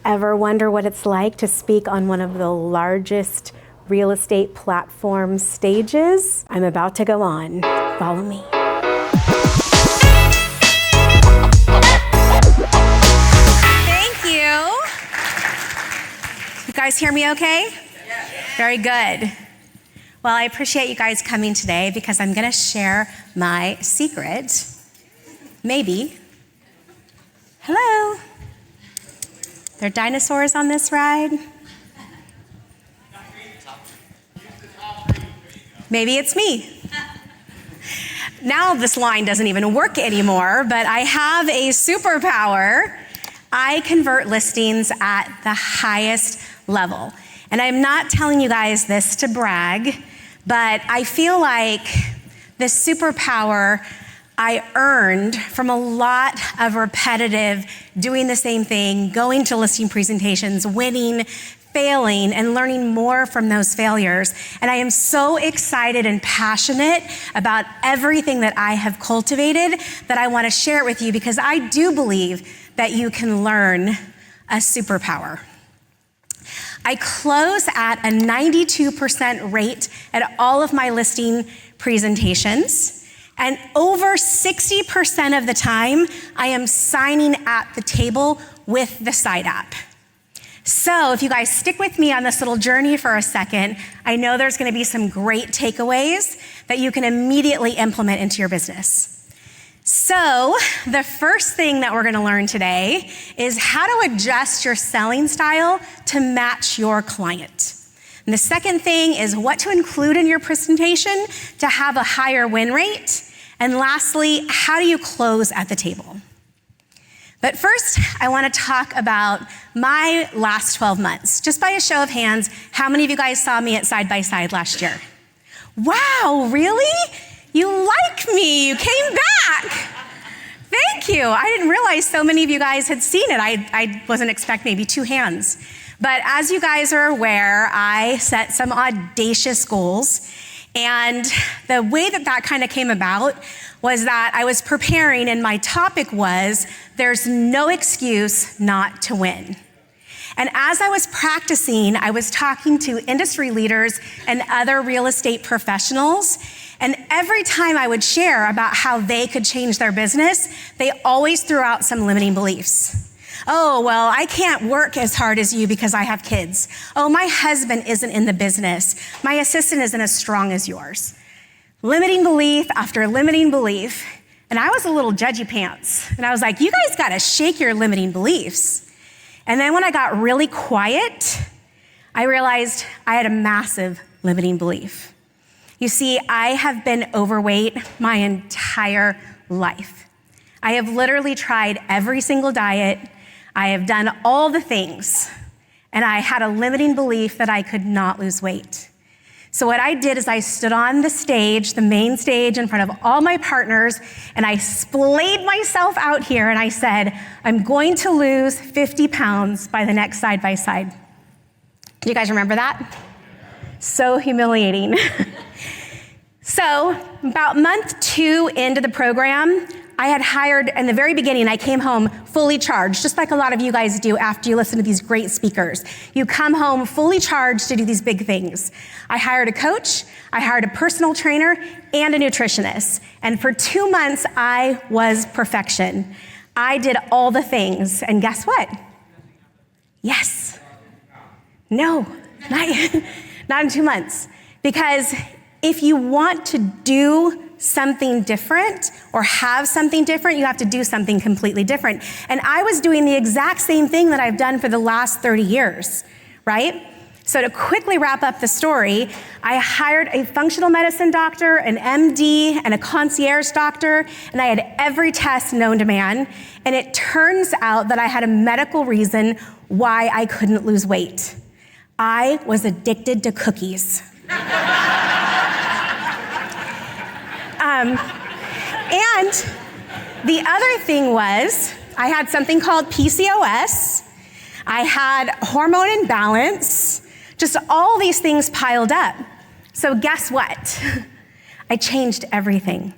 Ever wonder what it's like to speak on one of the largest real estate platform stages? I'm about to go on. Follow me. Thank you. You guys hear me okay? Yes. Very good. Well, I appreciate you guys coming today because I'm going to share my secret. Maybe. Hello. There are dinosaurs on this ride? Maybe it's me. Now this line doesn't even work anymore, but I have a superpower. I convert listings at the highest level. And I'm not telling you guys this to brag, but I feel like this superpower I earned from a lot of repetitive doing the same thing, going to listing presentations, winning, failing, and learning more from those failures. And I am so excited and passionate about everything that I have cultivated that I want to share it with you because I do believe that you can learn a superpower. I close at a 92% rate at all of my listing presentations. And over 60% of the time, I am signing at the table with the side app. So if you guys stick with me on this little journey for a second, I know there's gonna be some great takeaways that you can immediately implement into your business. So the first thing that we're gonna learn today is how to adjust your selling style to match your client. And the second thing is what to include in your presentation to have a higher win rate. And lastly, how do you close at the table? But first, I want to talk about my last 12 months. Just by a show of hands, how many of you guys saw me at Side by Side last year? Wow, really? You like me, you came back. Thank you. I didn't realize so many of you guys had seen it. I wasn't expecting maybe 2 hands. But as you guys are aware, I set some audacious goals. And the way that kind of came about was that I was preparing and my topic was, there's no excuse not to win. And as I was practicing, I was talking to industry leaders and other real estate professionals. And every time I would share about how they could change their business, they always threw out some limiting beliefs. Oh, well, I can't work as hard as you because I have kids. Oh, my husband isn't in the business. My assistant isn't as strong as yours. Limiting belief after limiting belief. And I was a little judgy pants. And I was like, you guys got to shake your limiting beliefs. And then when I got really quiet, I realized I had a massive limiting belief. You see, I have been overweight my entire life. I have literally tried every single diet. I have done all the things, and I had a limiting belief that I could not lose weight. So what I did is I stood on the stage, the main stage in front of all my partners, and I splayed myself out here, and I said, I'm going to lose 50 pounds by the next Side by Side. Do you guys remember that? So humiliating. So about month 2 into the program, I had hired, in the very beginning, I came home fully charged, just like a lot of you guys do after you listen to these great speakers. You come home fully charged to do these big things. I hired a coach, I hired a personal trainer, and a nutritionist. And for 2 months, I was perfection. I did all the things, and guess what? Yes. No, not in 2 months. Because if you want to do something different or have something different, you have to do something completely different. And I was doing the exact same thing that I've done for the last 30 years, right? So to quickly wrap up the story, I hired a functional medicine doctor, an MD, and a concierge doctor, and I had every test known to man. And it turns out that I had a medical reason why I couldn't lose weight. I was addicted to cookies. And the other thing was, I had something called PCOS. I had hormone imbalance, just all these things piled up. So guess what? I changed everything.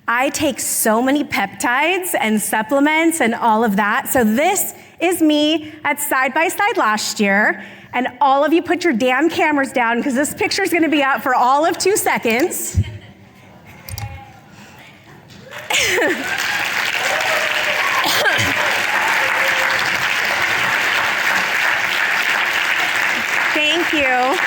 I take so many peptides and supplements and all of that. So this is me at Side by Side last year. And all of you put your damn cameras down because this picture is going to be out for all of 2 seconds. Thank you.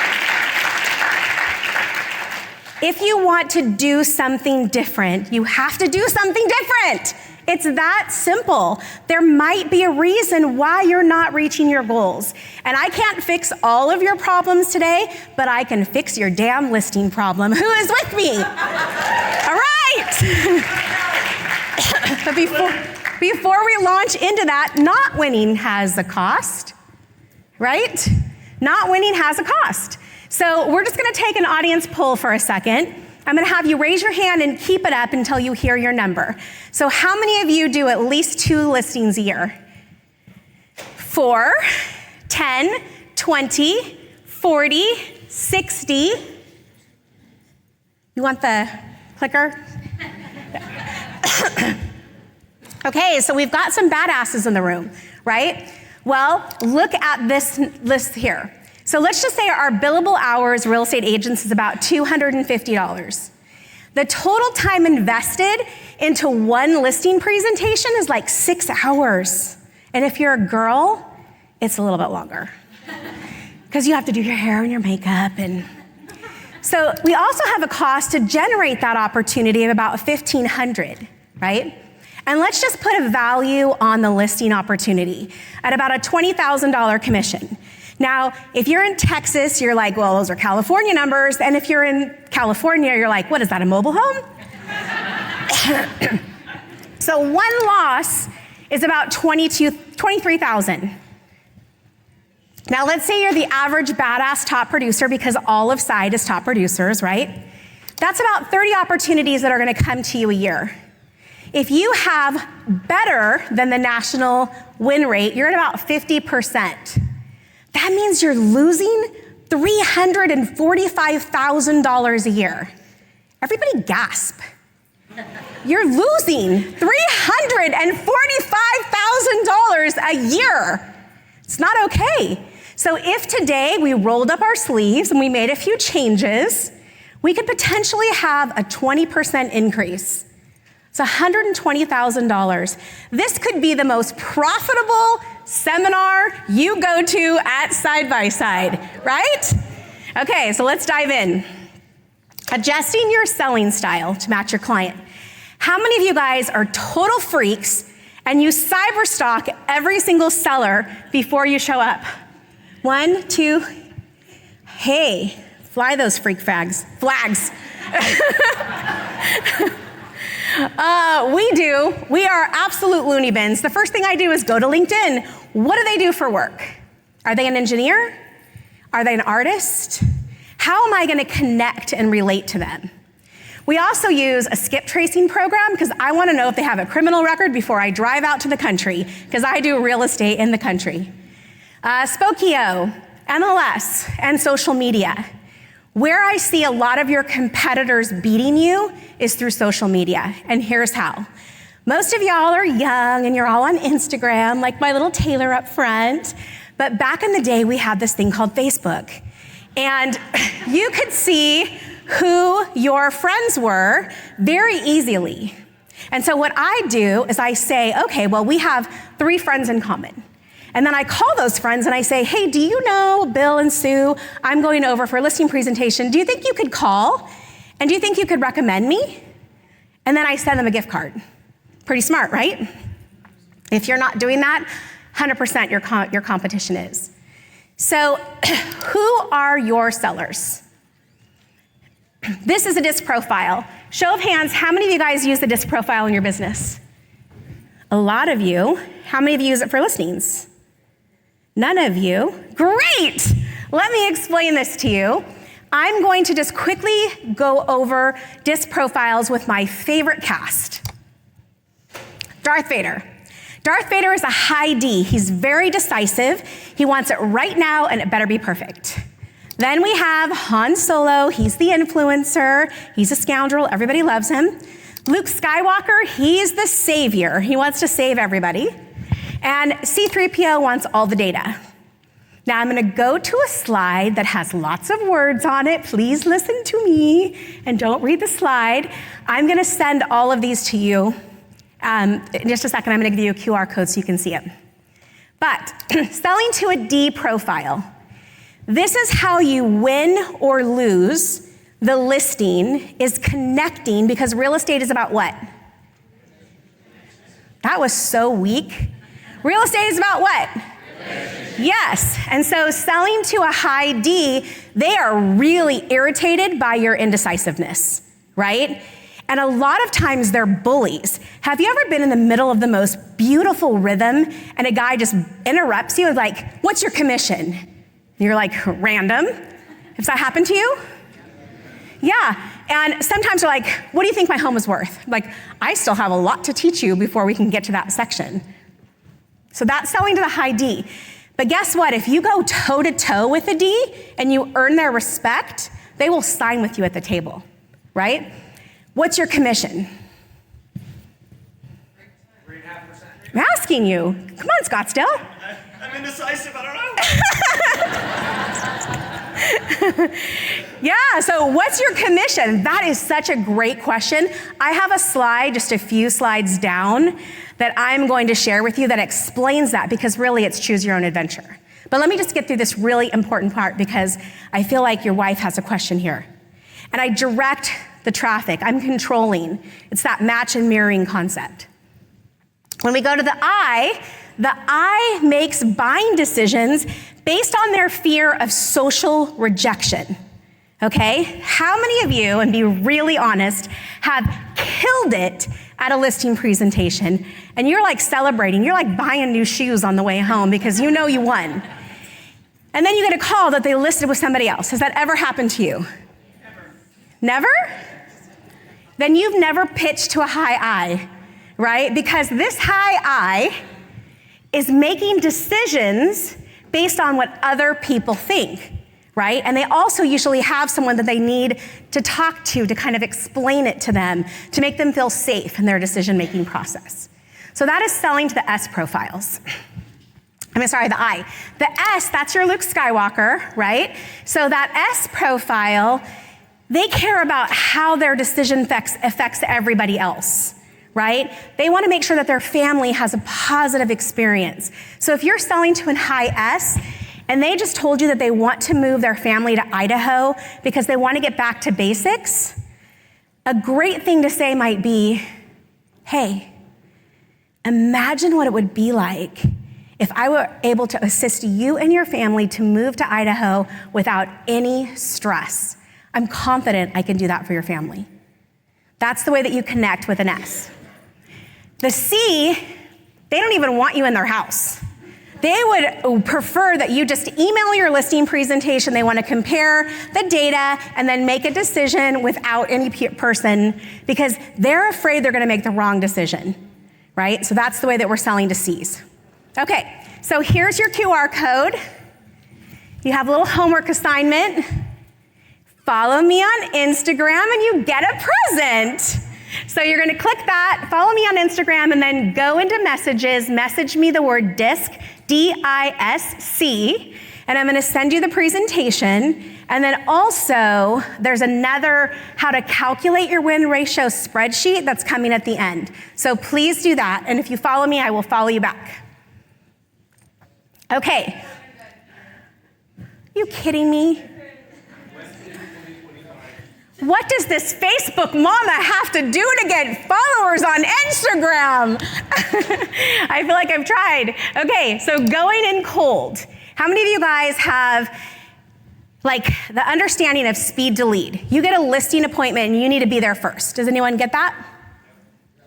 If you want to do something different, you have to do something different. It's that simple. There might be a reason why you're not reaching your goals. And I can't fix all of your problems today, but I can fix your damn listing problem. Who is with me? All right. But before we launch into that, not winning has a cost, right? Not winning has a cost. So we're just gonna take an audience poll for a second. I'm gonna have you raise your hand and keep it up until you hear your number. So how many of you do at least 2 listings a year? 4, 10, 20, 40, 60. You want the clicker? Okay, so we've got some badasses in the room, right? Well, look at this list here. So let's just say our billable hours real estate agents is about $250. The total time invested into one listing presentation is like 6 hours. And if you're a girl, it's a little bit longer because you have to do your hair and your makeup. And so we also have a cost to generate that opportunity of about $1,500, right? And let's just put a value on the listing opportunity at about a $20,000 commission. Now, if you're in Texas, you're like, well, those are California numbers. And if you're in California, you're like, what is that, a mobile home? So one loss is about $23,000. Now, let's say you're the average badass top producer because all of Side is top producers, right? That's about 30 opportunities that are gonna come to you a year. If you have better than the national win rate, you're at about 50%. That means you're losing $345,000 a year. Everybody gasp. You're losing $345,000 a year. It's not okay. So if today we rolled up our sleeves and we made a few changes, we could potentially have a 20% increase. It's $120,000. This could be the most profitable seminar you go to at Side by Side, right? Okay, so let's dive in. Adjusting your selling style to match your client. How many of you guys are total freaks and you cyber stalk every single seller before you show up? 1, 2, hey, fly those freak flags. We do. We are absolute loony bins. The first thing I do is go to LinkedIn. What do they do for work? Are they an engineer? Are they an artist? How am I going to connect and relate to them? We also use a skip tracing program because I want to know if they have a criminal record before I drive out to the country because I do real estate in the country. Spokeo, MLS, and social media. Where I see a lot of your competitors beating you is through social media, and here's how. Most of y'all are young and you're all on Instagram, like my little Taylor up front, but back in the day we had this thing called Facebook, and you could see who your friends were very easily. And so what I do is I say, okay, well, we have 3 friends in common. And then I call those friends and I say, hey, do you know Bill and Sue? I'm going over for a listing presentation. Do you think you could call? And do you think you could recommend me? And then I send them a gift card. Pretty smart, right? If you're not doing that, 100% your competition is. So who are your sellers? This is a disc profile. Show of hands, how many of you guys use the disc profile in your business? A lot of you. How many of you use it for listings? None of you. Great! Let me explain this to you. I'm going to just quickly go over disc profiles with my favorite cast. Darth Vader. Darth Vader is a high D. He's very decisive. He wants it right now and it better be perfect. Then we have Han Solo. He's the influencer. He's a scoundrel. Everybody loves him. Luke Skywalker, he's the savior. He wants to save everybody. And C3PO wants all the data. Now I'm gonna go to a slide that has lots of words on it. Please listen to me and don't read the slide. I'm gonna send all of these to you. In just a second, I'm gonna give you a QR code so you can see it. But selling to a D profile. This is how you win or lose the listing, is connecting, because real estate is about what? That was so weak. Real estate is about what? Yes, and so selling to a high D, they are really irritated by your indecisiveness, right? And a lot of times they're bullies. Have you ever been in the middle of the most beautiful rhythm and a guy just interrupts you and like, what's your commission? And you're like, random. Has that happened to you? Yeah, and sometimes they're like, what do you think my home is worth? Like, I still have a lot to teach you before we can get to that section. So that's selling to the high D. But guess what? If you go toe to toe with a D and you earn their respect, they will sign with you at the table, right? What's your commission? 3.5%. I'm asking you. Come on, Scottsdale. I'm indecisive, I don't know. Yeah, so what's your commission? That is such a great question. I have a slide, just a few slides down, that I'm going to share with you that explains that, because really it's choose your own adventure. But let me just get through this really important part, because I feel like your wife has a question here. And I direct the traffic, I'm controlling. It's that match and mirroring concept. When we go to the I makes buying decisions based on their fear of social rejection. Okay? How many of you, and be really honest, have killed it at a listing presentation and you're like celebrating, you're like buying new shoes on the way home because you know you won. And then you get a call that they listed with somebody else. Has that ever happened to you? Never? Then you've never pitched to a high I, right? Because this high I is making decisions based on what other people think, right? And they also usually have someone that they need to talk to kind of explain it to them, to make them feel safe in their decision-making process. So that is selling to the S profiles. The I. The S, that's your Luke Skywalker, right? So that S profile, they care about how their decision affects everybody else, right? They want to make sure that their family has a positive experience. So if you're selling to a high S and they just told you that they want to move their family to Idaho because they want to get back to basics, a great thing to say might be, hey, imagine what it would be like if I were able to assist you and your family to move to Idaho without any stress. I'm confident I can do that for your family. That's the way that you connect with an S. The C, they don't even want you in their house. They would prefer that you just email your listing presentation. They want to compare the data and then make a decision without any person because they're afraid they're going to make the wrong decision, right? So that's the way that we're selling to Cs. Okay, so here's your QR code. You have a little homework assignment. Follow me on Instagram and you get a present. So you're gonna click that, follow me on Instagram, and then go into messages, message me the word DISC, D-I-S-C, and I'm gonna send you the presentation. And then also, there's another how to calculate your win ratio spreadsheet that's coming at the end. So please do that, and if you follow me, I will follow you back. Okay. You kidding me? What does this Facebook mama have to do to get followers on Instagram? I feel like I've tried. Okay, so going in cold. How many of you guys have like the understanding of speed to lead? You get a listing appointment and you need to be there first. Does anyone get that?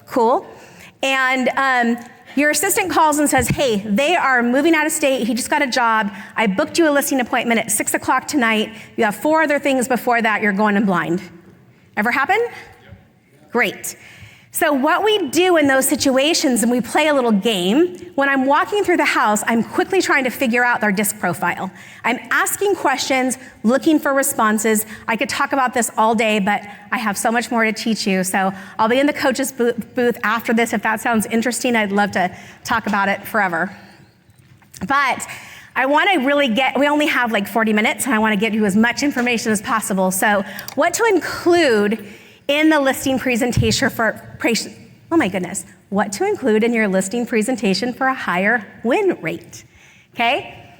Cool. And your assistant calls and says, hey, they are moving out of state. He just got a job. I booked you a listing appointment at 6 o'clock tonight. You have 4 other things before that. You're going in blind. Ever happen? Yep. Great. So what we do in those situations, and we play a little game, when I'm walking through the house, I'm quickly trying to figure out their disc profile. I'm asking questions, looking for responses. I could talk about this all day, but I have so much more to teach you. So I'll be in the coach's booth after this. If that sounds interesting, I'd love to talk about it forever. But I want to really we only have like 40 minutes, and I want to get you as much information as possible. So what to include in the listing presentation what to include in your listing presentation for a higher win rate, okay?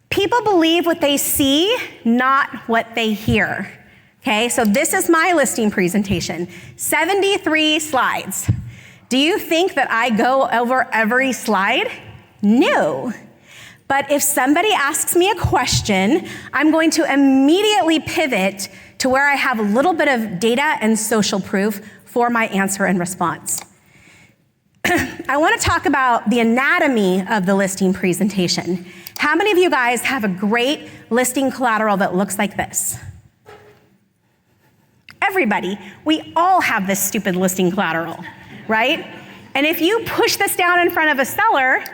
People believe what they see, not what they hear, okay? So this is my listing presentation, 73 slides. Do you think that I go over every slide? No. But if somebody asks me a question, I'm going to immediately pivot to where I have a little bit of data and social proof for my answer and response. I want to talk about the anatomy of the listing presentation. How many of you guys have a great listing collateral that looks like this? Everybody. We all have this stupid listing collateral, right? And if you push this down in front of a seller,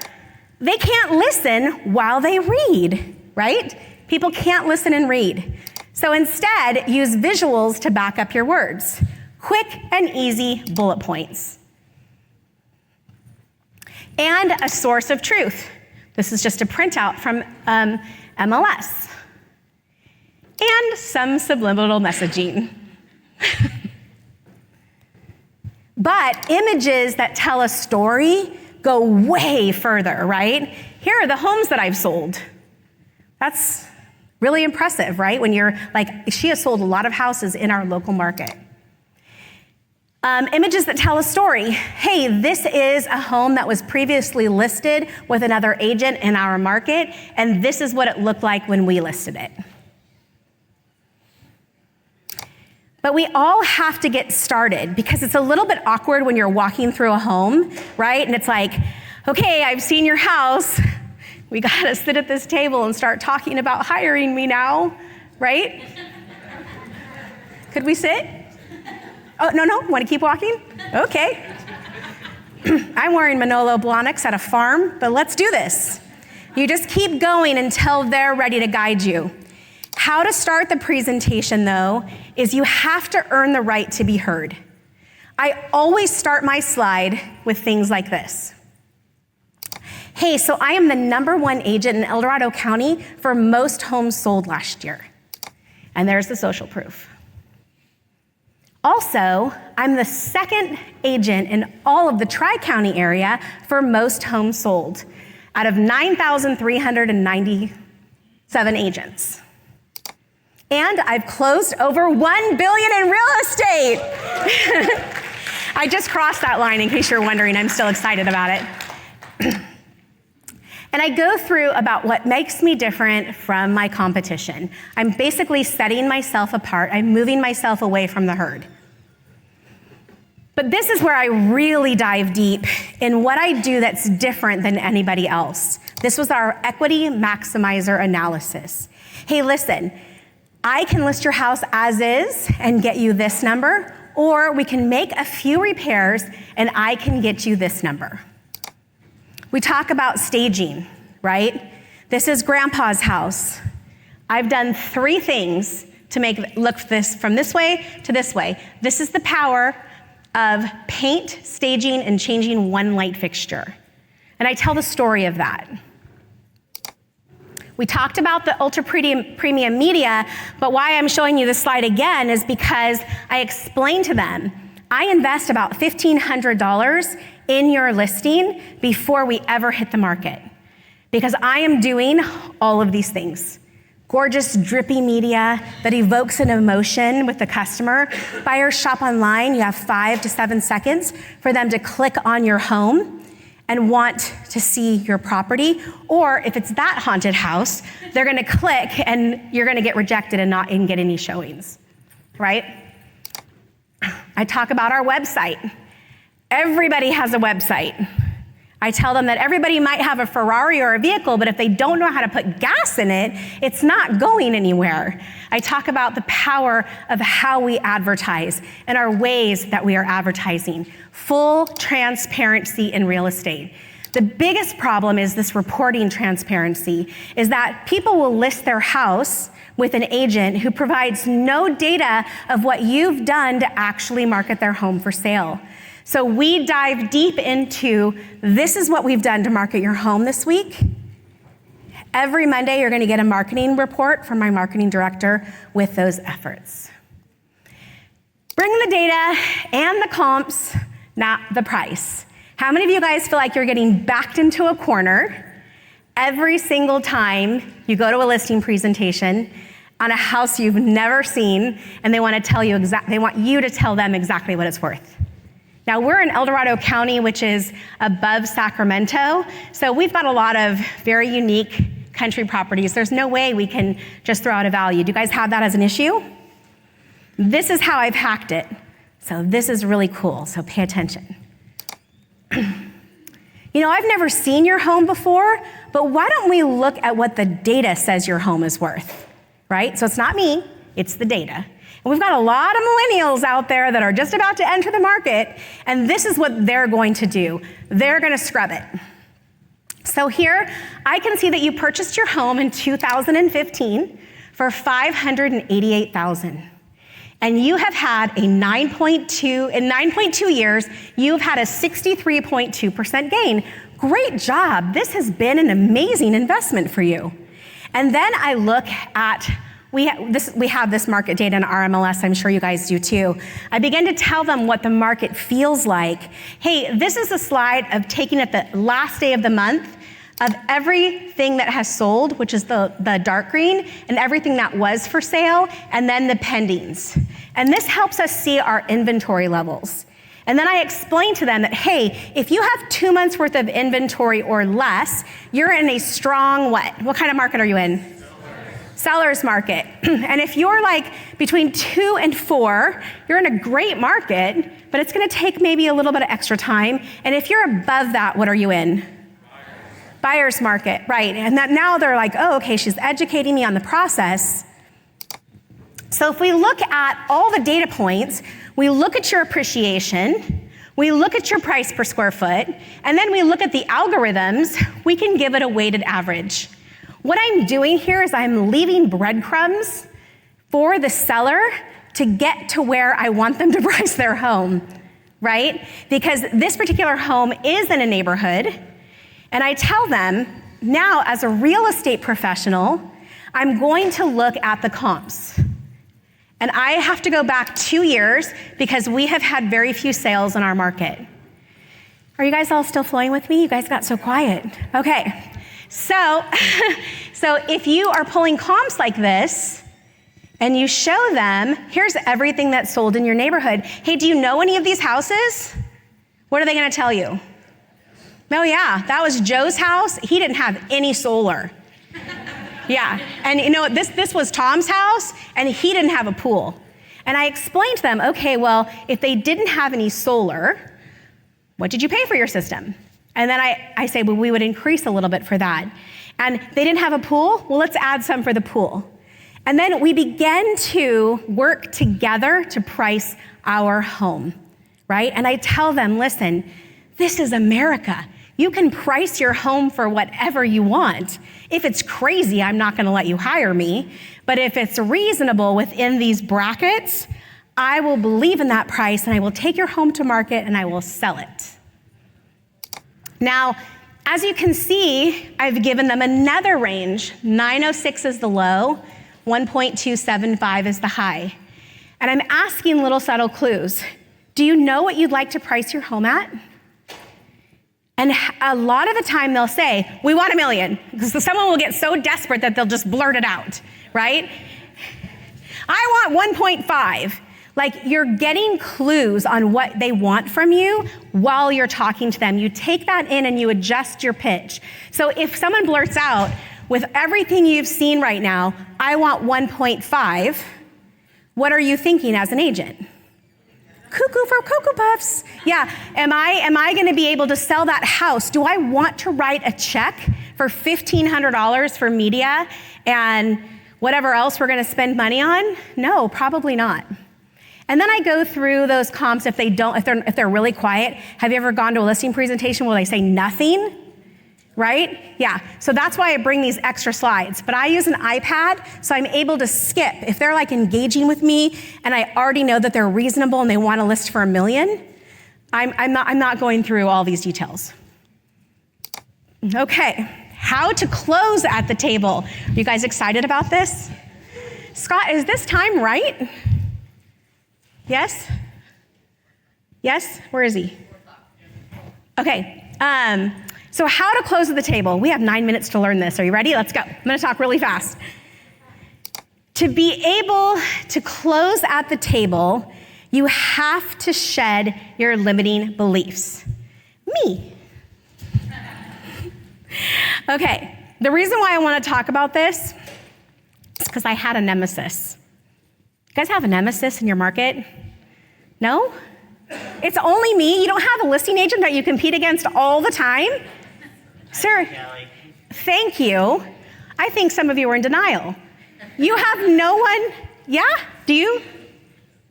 they can't listen while they read, right? People can't listen and read. So instead, use visuals to back up your words. Quick and easy bullet points. And a source of truth. This is just a printout from MLS. And some subliminal messaging. But images that tell a story go way further, right? Here are the homes that I've sold. That's really impressive, right? When you're like, she has sold a lot of houses in our local market. Images that tell a story. Hey, this is a home that was previously listed with another agent in our market, and this is what it looked like when we listed it. But we all have to get started because it's a little bit awkward when you're walking through a home, right? And it's like, okay, I've seen your house. We gotta sit at this table and start talking about hiring me now, right? Could we sit? Oh, no, wanna keep walking? Okay. I'm wearing Manolo Blahniks at a farm, but let's do this. You just keep going until they're ready to guide you. How to start the presentation, though, is you have to earn the right to be heard. I always start my slide with things like this. Hey, so I am the #1 agent in El Dorado County for most homes sold last year. And there's the social proof. Also, I'm the second agent in all of the Tri-County area for most homes sold out of 9,397 agents. And I've closed over $1 billion in real estate. I just crossed that line in case you're wondering. I'm still excited about it. And I go through about what makes me different from my competition. I'm basically setting myself apart. I'm moving myself away from the herd. But this is where I really dive deep in what I do that's different than anybody else. This was our equity maximizer analysis. Hey, listen, I can list your house as is and get you this number, or we can make a few repairs and I can get you this number. We talk about staging, right? This is Grandpa's house. I've done 3 things to make it look this from this way to this way. This is the power of paint, staging, and changing one light fixture. And I tell the story of that. We talked about the ultra premium media, but why I'm showing you this slide again is because I explained to them, I invest about $1,500 in your listing before we ever hit the market, because I am doing all of these things. Gorgeous, drippy media that evokes an emotion with the customer. Buyers shop online, you have 5 to 7 seconds for them to click on your home and want to see your property. Or if it's that haunted house, they're gonna click and you're gonna get rejected and not get any showings, right? I talk about our website. Everybody has a website. I tell them that everybody might have a Ferrari or a vehicle, but if they don't know how to put gas in it, it's not going anywhere. I talk about the power of how we advertise and our ways that we are advertising. Full transparency in real estate. The biggest problem is this reporting transparency, is that people will list their house with an agent who provides no data of what you've done to actually market their home for sale. So we dive deep into, this is what we've done to market your home this week. Every Monday, you're gonna get a marketing report from my marketing director with those efforts. Bring the data and the comps, not the price. How many of you guys feel like you're getting backed into a corner every single time you go to a listing presentation on a house you've never seen, and they want you to tell them exactly what it's worth? Now, we're in El Dorado County, which is above Sacramento, so we've got a lot of very unique country properties. There's no way we can just throw out a value. Do you guys have that as an issue? This is how I've hacked it. So this is really cool, so pay attention. You know, I've never seen your home before, but why don't we look at what the data says your home is worth, right? So it's not me, it's the data. And we've got a lot of millennials out there that are just about to enter the market, and this is what they're going to do. They're gonna scrub it. So here, I can see that you purchased your home in 2015 for $588,000. And you have had in 9.2 years, you've had a 63.2% gain. Great job. This has been an amazing investment for you. And then I look at, we have this market data in our MLS, I'm sure you guys do too. I begin to tell them what the market feels like. Hey, this is a slide of taking it the last day of the month of everything that has sold, which is the dark green, and everything that was for sale, and then the pendings. And this helps us see our inventory levels. And then I explain to them that, hey, if you have 2 months worth of inventory or less, you're in a strong what? What kind of market are you in? Seller's market. And if you're like between 2 and 4, you're in a great market, but it's gonna take maybe a little bit of extra time. And if you're above that, what are you in? Buyer's market, right. And that now they're like, oh, okay, she's educating me on the process. So if we look at all the data points, we look at your appreciation, we look at your price per square foot, and then we look at the algorithms, we can give it a weighted average. What I'm doing here is I'm leaving breadcrumbs for the seller to get to where I want them to price their home, right? Because this particular home is in a neighborhood, and I tell them, now as a real estate professional, I'm going to look at the comps. And I have to go back 2 years because we have had very few sales in our market. Are you guys all still flowing with me? You guys got so quiet. Okay, so if you are pulling comps like this, and you show them, here's everything that's sold in your neighborhood. Hey, do you know any of these houses? What are they gonna tell you? Oh yeah, that was Joe's house. He didn't have any solar. Yeah, and you know, this was Tom's house, and he didn't have a pool. And I explained to them, okay, well, if they didn't have any solar, what did you pay for your system? And then I say, well, we would increase a little bit for that. And they didn't have a pool? Well, let's add some for the pool. And then we began to work together to price our home, right? And I tell them, listen, this is America. You can price your home for whatever you want. If it's crazy, I'm not gonna let you hire me. But if it's reasonable within these brackets, I will believe in that price and I will take your home to market and I will sell it. Now, as you can see, I've given them another range. 906 is the low, 1.275 is the high. And I'm asking little subtle clues. Do you know what you'd like to price your home at? And a lot of the time they'll say, we want $1 million. Because someone will get so desperate that they'll just blurt it out, right? I want 1.5. Like, you're getting clues on what they want from you while you're talking to them. You take that in and you adjust your pitch. So if someone blurts out, with everything you've seen right now, I want 1.5, what are you thinking as an agent? cuckoo for Cocoa Puffs. Yeah, am I gonna be able to sell that house? Do I want to write a check for $1,500 for media and whatever else we're gonna spend money on? No, probably not. And then I go through those comps if they're really quiet. Have you ever gone to a listing presentation where they say nothing? Right? Yeah, so that's why I bring these extra slides. But I use an iPad, so I'm able to skip. If they're like engaging with me and I already know that they're reasonable and they want to list for $1 million, I'm not going through all these details. Okay, how to close at the table. Are you guys excited about this? Scott, is this time right? Yes? Yes? Where is he? Okay. So how to close at the table. We have 9 minutes to learn this. Are you ready? Let's go. I'm going to talk really fast. To be able to close at the table, you have to shed your limiting beliefs. Me. Okay. The reason why I want to talk about this is because I had a nemesis. You guys have a nemesis in your market? No? It's only me? You don't have a listing agent that you compete against all the time? Sir, thank you. I think some of you are in denial. You have no one, yeah? Do you?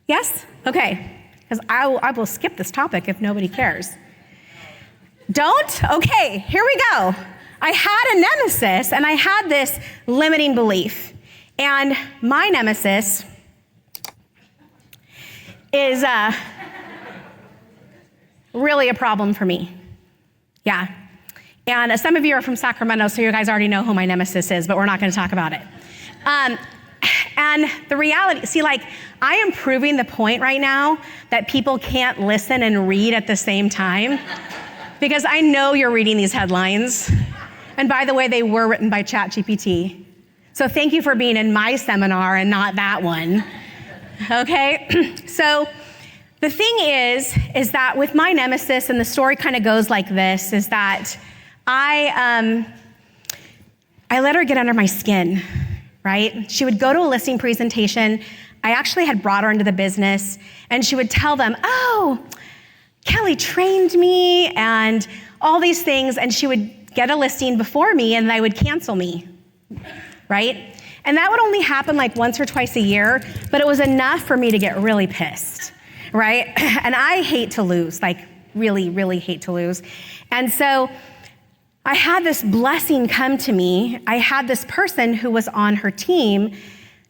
Yes? Okay. Because I will skip this topic if nobody cares. Don't? Okay, here we go. I had a nemesis and I had this limiting belief. And my nemesis is really a problem for me. Yeah. And some of you are from Sacramento, so you guys already know who my nemesis is, but we're not going to talk about it. And the reality, see, like, I am proving the point right now that people can't listen and read at the same time, because I know you're reading these headlines. And by the way, they were written by ChatGPT. So thank you for being in my seminar and not that one. Okay? So the thing is that with my nemesis, and the story kind of goes like this, is that I let her get under my skin, right? She would go to a listing presentation. I actually had brought her into the business, and she would tell them, oh, Kelli trained me and all these things, and she would get a listing before me, and they would cancel me, right? And that would only happen like once or twice a year, but it was enough for me to get really pissed, right? And I hate to lose, like really, really hate to lose. And so I had this blessing come to me. I had this person who was on her team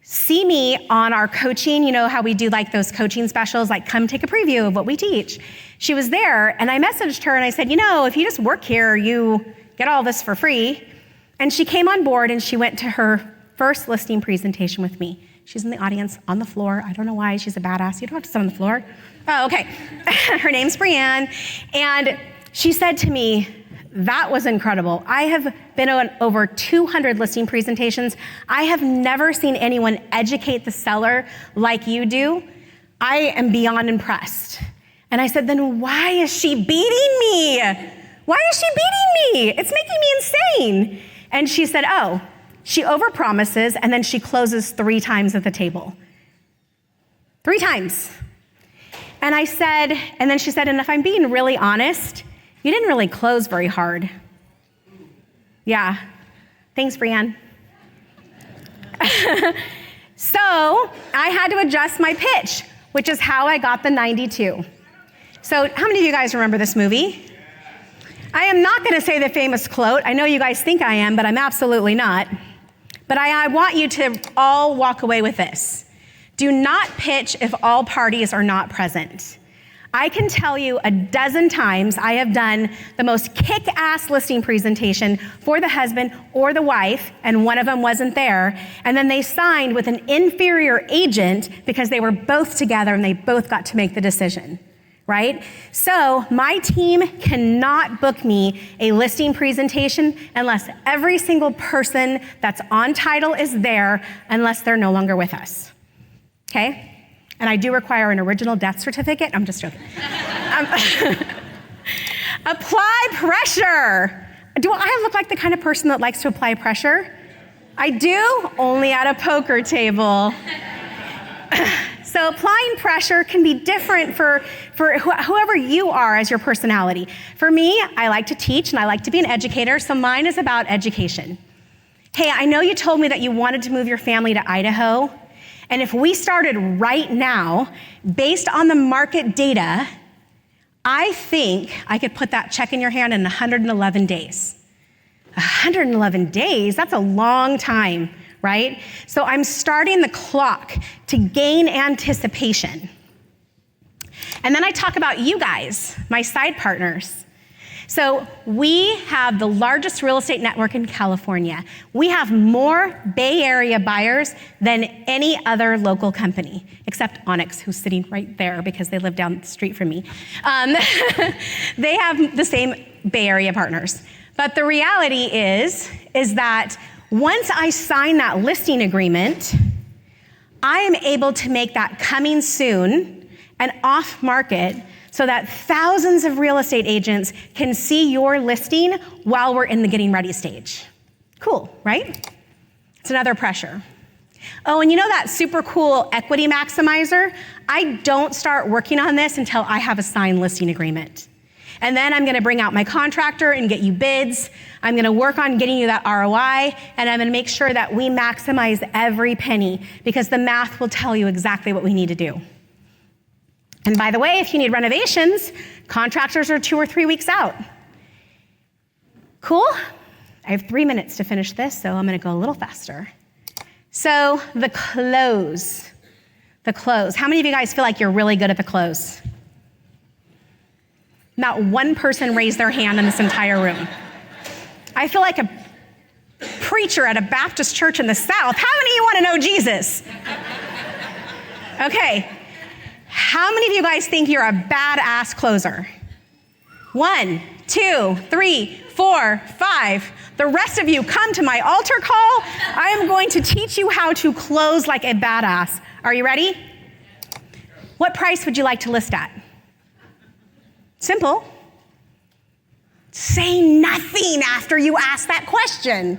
see me on our coaching. You know how we do like those coaching specials, like come take a preview of what we teach. She was there, and I messaged her and I said, you know, if you just work here, you get all this for free. And she came on board and she went to her first listing presentation with me. She's in the audience on the floor. I don't know why. She's a badass. You don't have to sit on the floor. Oh, okay. Her name's Brianne. And she said to me, that was incredible. I have been on over 200 listing presentations. I have never seen anyone educate the seller like you do. I am beyond impressed. And I said, then why is she beating me? Why is she beating me? It's making me insane. And she said, oh, she overpromises and then she closes 3 times at the table. 3 times. And I said, and then she said, and if I'm being really honest, you didn't really close very hard. Yeah. Thanks, Brianne. So I had to adjust my pitch, which is how I got the 92. So how many of you guys remember this movie? I am not going to say the famous quote. I know you guys think I am, but I'm absolutely not. But I want you to all walk away with this. Do not pitch if all parties are not present. I can tell you a dozen times I have done the most kick-ass listing presentation for the husband or the wife, and one of them wasn't there, and then they signed with an inferior agent because they were both together and they both got to make the decision, right? So my team cannot book me a listing presentation unless every single person that's on title is there, unless they're no longer with us, okay? And I do require an original death certificate. I'm just joking. Apply pressure. Do I look like the kind of person that likes to apply pressure? I do, only at a poker table. So applying pressure can be different for whoever you are as your personality. For me, I like to teach and I like to be an educator, so mine is about education. Hey, I know you told me that you wanted to move your family to Idaho, and if we started right now, based on the market data, I think I could put that check in your hand in 111 days. 111 days, that's a long time, right? So I'm starting the clock to gain anticipation. And then I talk about you guys, my side partners. So we have the largest real estate network in California. We have more Bay Area buyers than any other local company, except Onyx, who's sitting right there because they live down the street from me. They have the same Bay Area partners. But the reality is that once I sign that listing agreement, I am able to make that coming soon and off market so that thousands of real estate agents can see your listing while we're in the getting ready stage. Cool, right? It's another pressure. Oh, and you know that super cool equity maximizer? I don't start working on this until I have a signed listing agreement. And then I'm gonna bring out my contractor and get you bids. I'm gonna work on getting you that ROI, and I'm gonna make sure that we maximize every penny because the math will tell you exactly what we need to do. And by the way, if you need renovations, contractors are 2 or 3 weeks out. Cool? I have 3 minutes to finish this, so I'm gonna go a little faster. So the close. How many of you guys feel like you're really good at the close? Not one person raised their hand in this entire room. I feel like a preacher at a Baptist church in the South. How many of you want to know Jesus? Okay. How many of you guys think you're a badass closer? 1, 2, 3, 4, 5. The rest of you come to my altar call. I am going to teach you how to close like a badass. Are you ready? What price would you like to list at? Simple. Say nothing after you ask that question.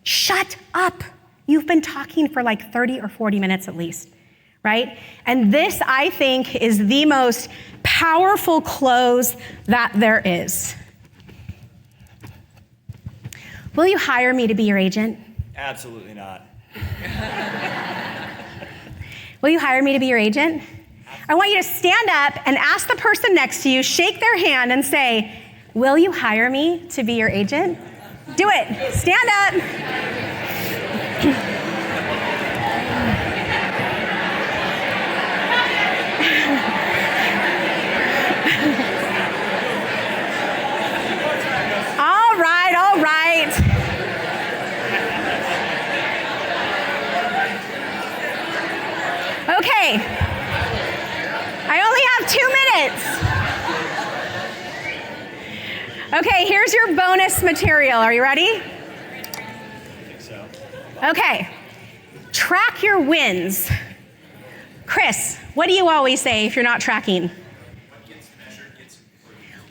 Shut up. You've been talking for like 30 or 40 minutes at least, right? And this, I think, is the most powerful close that there is. Will you hire me to be your agent? Absolutely not. Will you hire me to be your agent? I want you to stand up and ask the person next to you, shake their hand and say, will you hire me to be your agent? Do it. Stand up. All right, all right. Okay. I only have 2 minutes. Okay, here's your bonus material. Are you ready? I think so. Okay. Track your wins. Chris, what do you always say if you're not tracking?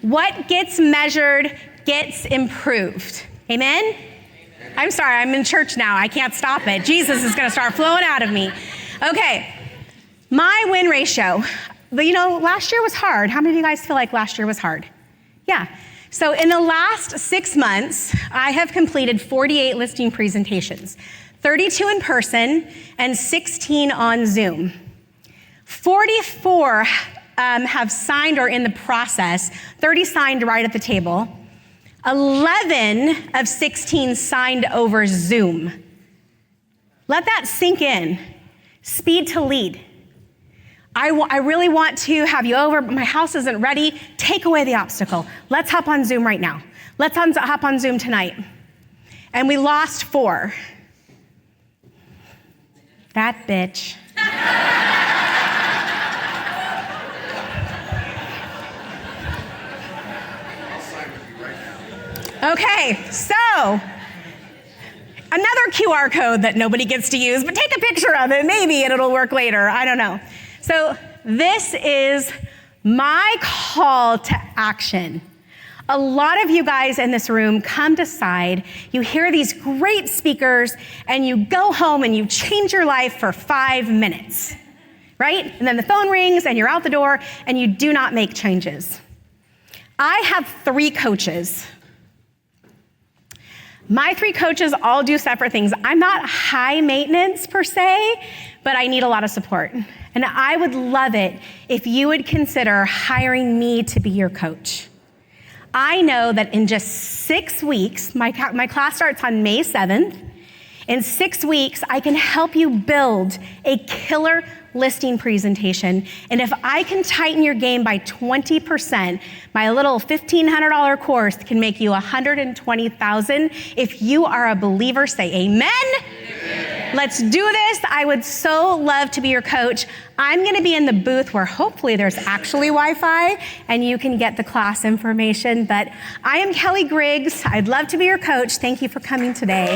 What gets measured gets improved. Amen? I'm sorry, I'm in church now. I can't stop it. Jesus is going to start flowing out of me. Okay. My win ratio. But you know, last year was hard. How many of you guys feel like last year was hard? Yeah. So in the last 6 months, I have completed 48 listing presentations, 32 in person and 16 on Zoom. 44 have signed or in the process, 30 signed right at the table. 11 of 16 signed over Zoom. Let that sink in. Speed to lead. I really want to have you over, but my house isn't ready. Take away the obstacle. Let's hop on Zoom right now. Let's hop on Zoom tonight. And we lost 4. That bitch. Okay, so another QR code that nobody gets to use, but take a picture of it, maybe it'll work later. I don't know. So this is my call to action. A lot of you guys in this room come to Side, you hear these great speakers, and you go home and you change your life for 5 minutes, right? And then the phone rings and you're out the door and you do not make changes. I have 3 coaches. My 3 coaches all do separate things. I'm not high maintenance per se, but I need a lot of support. And I would love it if you would consider hiring me to be your coach. I know that in just 6 weeks, my class starts on May 7th. In 6 weeks, I can help you build a killer listing presentation. And if I can tighten your game by 20%, my little $1,500 course can make you $120,000. If you are a believer, say amen. Amen. Let's do this. I would so love to be your coach. I'm going to be in the booth where hopefully there's actually Wi-Fi and you can get the class information. But I am Kelli Griggs. I'd love to be your coach. Thank you for coming today.